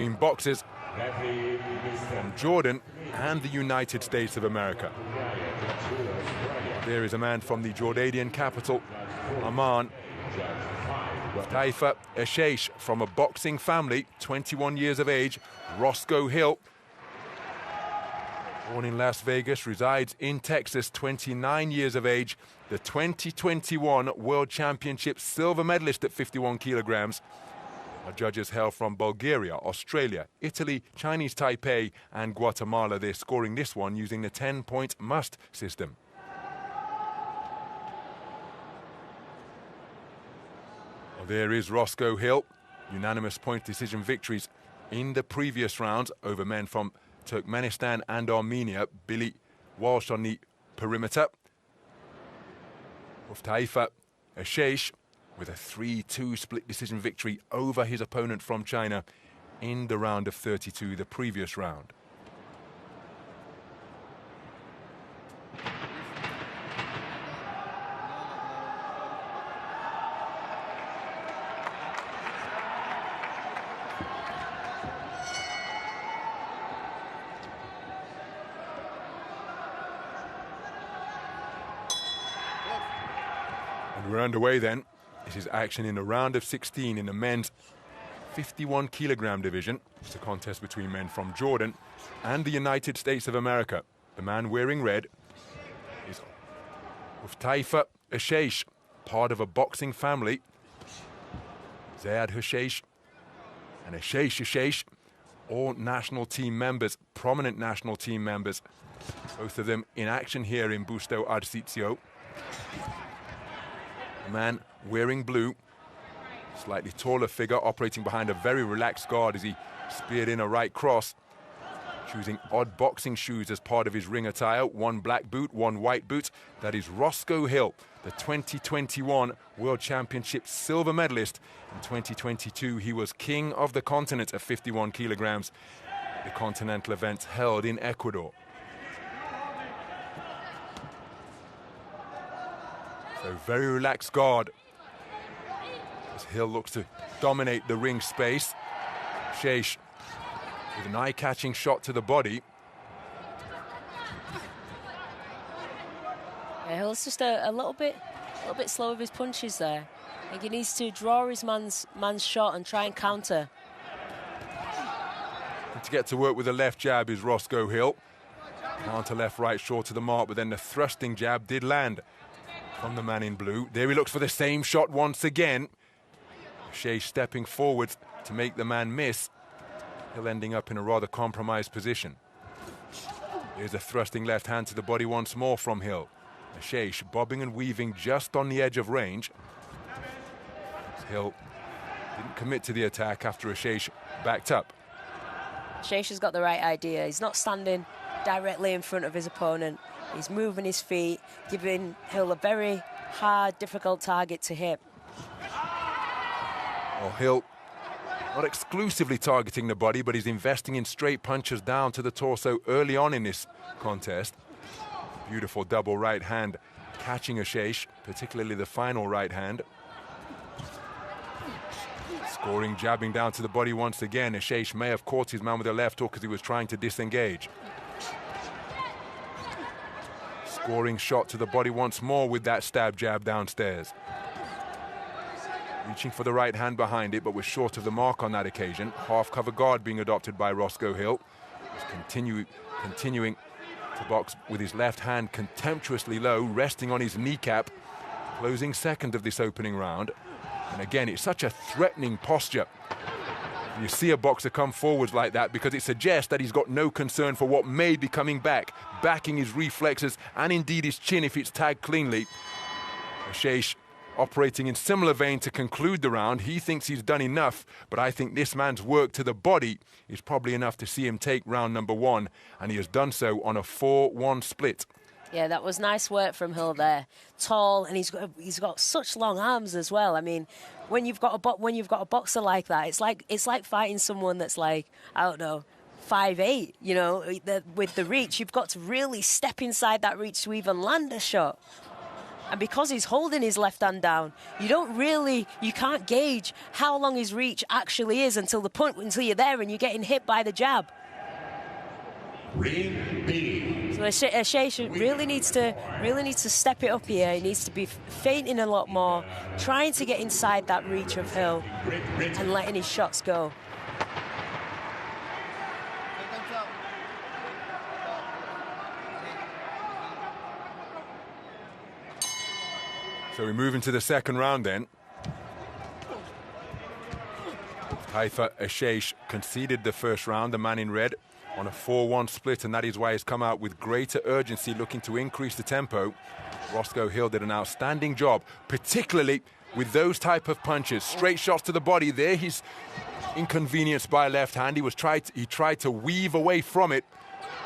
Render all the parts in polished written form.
in boxers from Jordan and the United States of America. There is a man from the Jordanian capital, Amman, Huthaifa Eshish, from a boxing family, 21 years of age, Roscoe Hill. Born in Las Vegas, resides in Texas, 29 years of age, the 2021 World Championship silver medalist at 51 kilograms. Our judges hail from Bulgaria, Australia, Italy, Chinese Taipei and Guatemala. They're scoring this one using the 10-point must system. Well, there is Roscoe Hill. Unanimous point decision victories in the previous rounds over men from Turkmenistan and Armenia. Billy Walsh on the perimeter. Huthaifa Eshish with a 3-2 split decision victory over his opponent from China in the round of 32, the previous round. And we're underway then. This is action in the round of 16 in the men's 51 kilogram division. It's a contest between men from Jordan and the United States of America. The man wearing red is Huthaifa Eshish, part of a boxing family. Zayad Eshish and Eshish, all national team members, prominent national team members. Both of them in action here in Busto Arsizio. The man wearing blue, slightly taller figure, operating behind a very relaxed guard as he speared in a right cross, choosing odd boxing shoes as part of his ring attire, one black boot, one white boot. That is Roscoe Hill, the 2021 World Championship silver medalist. In 2022, he was king of the continent at 51 kilograms, the continental event held in Ecuador. So very relaxed guard as Hill looks to dominate the ring space. Eshish with an eye-catching shot to the body. Yeah, Hill's just a little bit slow with his punches there. I think he needs to draw his man's shot and try and counter. And to get to work with the left jab is Roscoe Hill. Counter left, right, short to the mark, but then the thrusting jab did land from the man in blue. There he looks for the same shot once again. Eshish stepping forward to make the man miss. Hill ending up in a rather compromised position. There's a thrusting left hand to the body once more from Hill. Eshish bobbing and weaving just on the edge of range. Hill didn't commit to the attack after Eshish backed up. Eshish has got the right idea. He's not standing directly in front of his opponent. He's moving his feet, giving Hill a very hard, difficult target to hit. Well, Hill not exclusively targeting the body, but he's investing in straight punches down to the torso early on in this contest. Beautiful double right hand catching Eshish, particularly the final right hand. Scoring, jabbing down to the body once again. Eshish may have caught his man with a left hook as he was trying to disengage. Scoring shot to the body once more with that stab jab downstairs. Reaching for the right hand behind it, but was short of the mark on that occasion. Half cover guard being adopted by Roscoe Hill. He's continuing to box with his left hand contemptuously low, resting on his kneecap. Closing second of this opening round. And again, it's such a threatening posture. You see a boxer come forwards like that because it suggests that he's got no concern for what may be coming back, backing his reflexes and indeed his chin if it's tagged cleanly. Eshish operating in similar vein to conclude the round. He thinks he's done enough, but I think this man's work to the body is probably enough to see him take round number one, and he has done so on a 4-1 split. Yeah, that was nice work from Hill there. Tall, and he's got such long arms as well. I mean, when you've got a boxer like that, it's like fighting someone that's like, I don't know, 5'8", you know, with the reach. You've got to really step inside that reach to even land a shot. And because he's holding his left hand down, you can't gauge how long his reach actually is until you're there and you're getting hit by the jab. So Eshish really needs to step it up here. He needs to be feinting a lot more, trying to get inside that reach of Hill and letting his shots go. So we move into the second round then. Huthaifa Eshish conceded the first round, the man in red, on a 4-1 split, and that is why he's come out with greater urgency, looking to increase the tempo. Roscoe Hill did an outstanding job, particularly with those type of punches. Straight shots to the body. There he's inconvenienced by a left hand. He tried to weave away from it,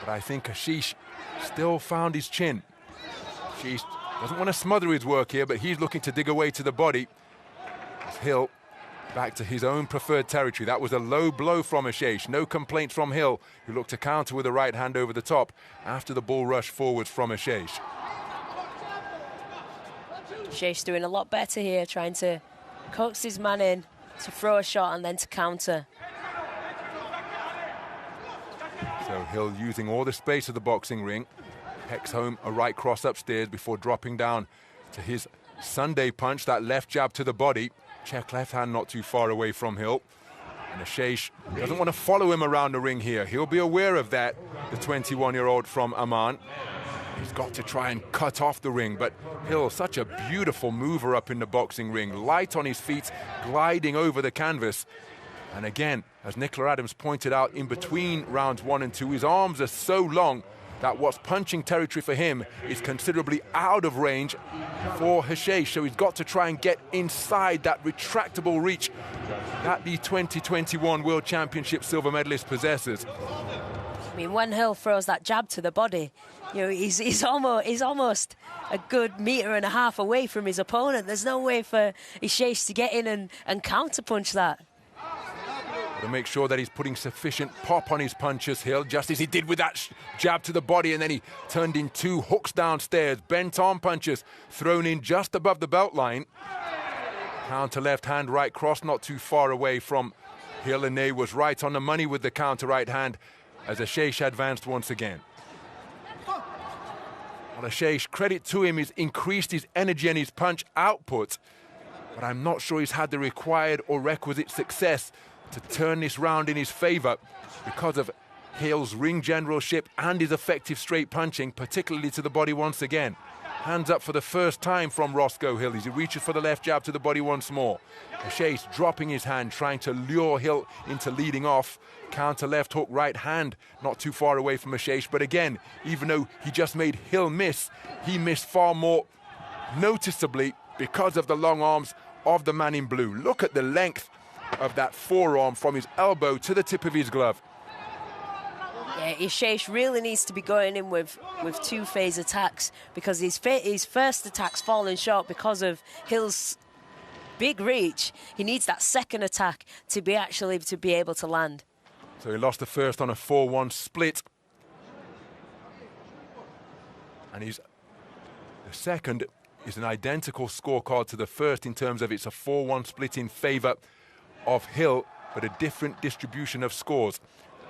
but I think Eshish still found his chin. Eshish doesn't want to smother his work here, but he's looking to dig away to the body. Hill back to his own preferred territory. That was a low blow from Eshish. No complaints from Hill, who looked to counter with a right hand over the top after the bull rush forwards from Eshish. Eshish doing a lot better here, trying to coax his man in to throw a shot and then to counter. So Hill using all the space of the boxing ring. Pecks home a right cross upstairs before dropping down to his Sunday punch, that left jab to the body. Check left hand not too far away from Hill. And Eshish doesn't want to follow him around the ring here. He'll be aware of that, the 21-year-old from Amman. He's got to try and cut off the ring, but Hill, such a beautiful mover up in the boxing ring, light on his feet, gliding over the canvas. And again, as Nicola Adams pointed out, in between rounds 1 and 2, his arms are so long that what's punching territory for him is considerably out of range for Eshish. So he's got to try and get inside that retractable reach that the 2021 World Championship silver medalist possesses. I mean, when Hill throws that jab to the body, you know, he's almost a good metre and a half away from his opponent. There's no way for Eshish to get in and counterpunch that. To make sure that he's putting sufficient pop on his punches, Hill, just as he did with that jab to the body, and then he turned in 2 hooks downstairs, bent arm punches thrown in just above the belt line. Counter left hand, right cross, not too far away from Hill, and they was right on the money with the counter right hand as Eshish advanced once again. Well, Eshish, credit to him, he's increased his energy and his punch output, but I'm not sure he's had the required or requisite success to turn this round in his favor because of Hill's ring generalship and his effective straight punching, particularly to the body once again. Hands up for the first time from Roscoe Hill as he reaches for the left jab to the body once more. Eshish dropping his hand, trying to lure Hill into leading off. Counter left hook, right hand, not too far away from Eshish. But again, even though he just made Hill miss, he missed far more noticeably because of the long arms of the man in blue. Look at the length of that forearm from his elbow to the tip of his glove. Yeah, Eshish really needs to be going in with 2-phase attacks because his first attack's fallen short because of Hill's big reach. He needs that second attack to be able to land. So he lost the first on a 4-1 split. And the second is an identical scorecard to the first in terms of it's a 4-1 split in favor of Hill, but a different distribution of scores.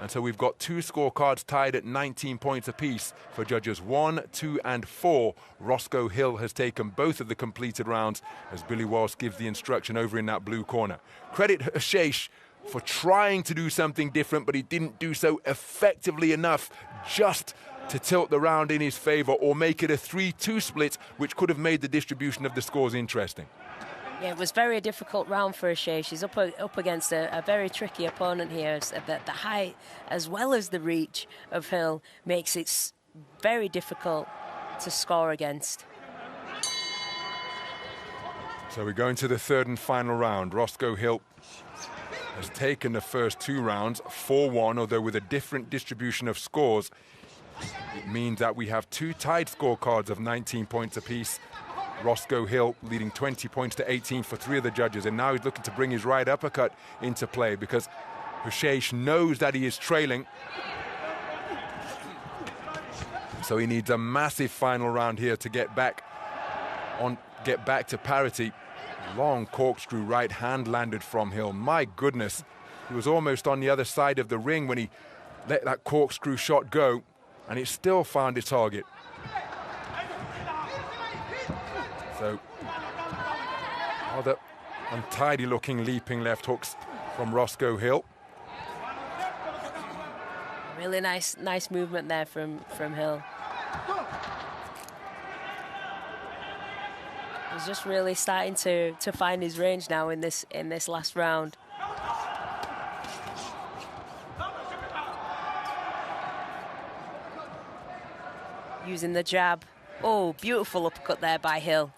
And so we've got 2 scorecards tied at 19 points apiece for judges 1, 2 and 4. Roscoe Hill has taken both of the completed rounds as Billy Walsh gives the instruction over in that blue corner. Credit Eshish for trying to do something different, but he didn't do so effectively enough just to tilt the round in his favor or make it a 3-2 split, which could have made the distribution of the scores interesting. Yeah, it was very difficult round for Eshish. He's up against a very tricky opponent here. The height as well as the reach of Hill makes it very difficult to score against. So we're going to the third and final round. Roscoe Hill has taken the first 2 rounds 4-1, although with a different distribution of scores. It means that we have 2 tied scorecards of 19 points apiece. Roscoe Hill leading 20 points to 18 for 3 of the judges, and now he's looking to bring his right uppercut into play because Eshish knows that he is trailing. So he needs a massive final round here to get back get back to parity. Long corkscrew right hand landed from Hill. My goodness, he was almost on the other side of the ring when he let that corkscrew shot go, and it still found its target. So, rather untidy looking leaping left hooks from Roscoe Hill. Really nice movement there from Hill. He's just really starting to find his range now in this last round. Using the jab. Oh, beautiful uppercut there by Hill.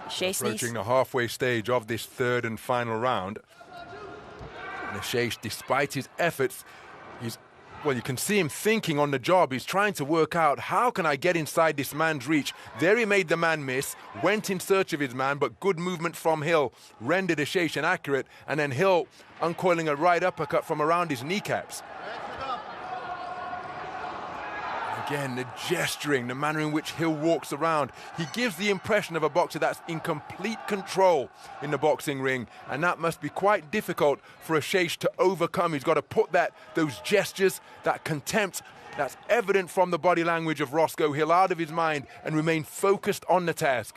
Approaching the halfway stage of this third and final round. And Eshish, despite his efforts, well, you can see him thinking on the job. He's trying to work out, how can I get inside this man's reach? There he made the man miss, went in search of his man, but good movement from Hill rendered Eshish inaccurate, and then Hill uncoiling a right uppercut from around his kneecaps. Again, the gesturing, the manner in which Hill walks around. He gives the impression of a boxer that's in complete control in the boxing ring, and that must be quite difficult for Eshish to overcome. He's got to put those gestures, that contempt that's evident from the body language of Roscoe Hill out of his mind and remain focused on the task.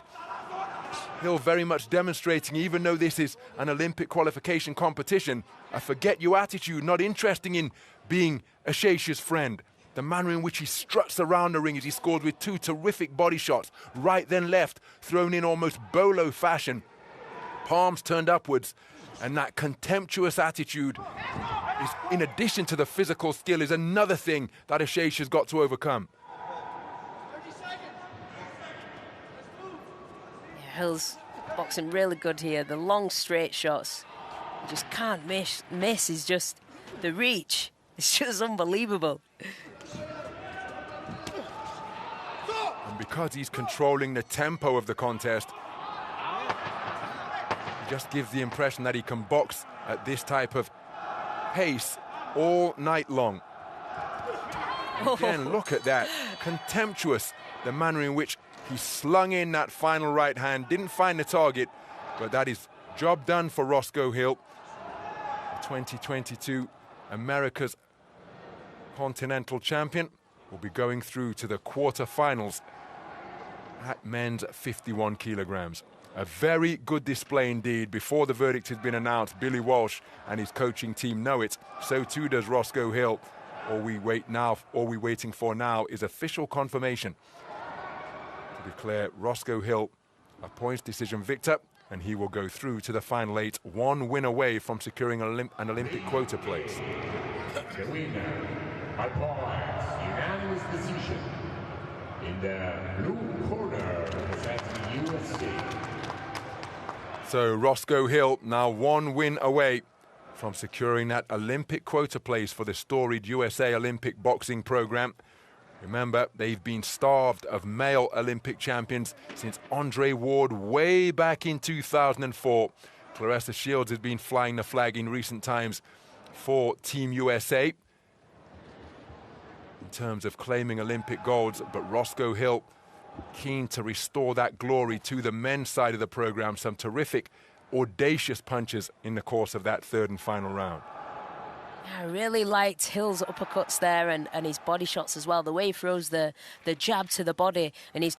Hill very much demonstrating, even though this is an Olympic qualification competition, a forget-you attitude, not interested in being Eshish's friend. The manner in which he struts around the ring as he scored with two terrific body shots, right then left, thrown in almost bolo fashion. Palms turned upwards, and that contemptuous attitude, is, in addition to the physical skill, is another thing that Eshish has got to overcome. Yeah, Hill's boxing really good here. The long straight shots, he just can't miss. Is just the reach. It's just unbelievable. And because he's controlling the tempo of the contest, he just gives the impression that he can box at this type of pace all night long. Again, look at that. Contemptuous, the manner in which he slung in that final right hand. Didn't find the target, but that is job done for Roscoe Hill. 2022 America's Continental Champion will be going through to the quarterfinals at men's 51 kilograms. A very good display indeed. Before the verdict has been announced, Billy Walsh and his coaching team know it. So too does Roscoe Hill. All we're waiting for now is official confirmation to declare Roscoe Hill a points decision victor, and he will go through to the final 8, one win away from securing an Olympic quota place. The winner by points, unanimous decision, in the blue corner, representing USA. So Roscoe Hill now one win away from securing that Olympic quota place for the storied USA Olympic boxing program. Remember, they've been starved of male Olympic champions since Andre Ward way back in 2004. Claressa Shields has been flying the flag in recent times for Team USA in terms of claiming Olympic golds, but Roscoe Hill keen to restore that glory to the men's side of the program. Some terrific, audacious punches in the course of that third and final round. I really liked Hill's uppercuts there and his body shots as well. The way he throws the jab to the body, and he's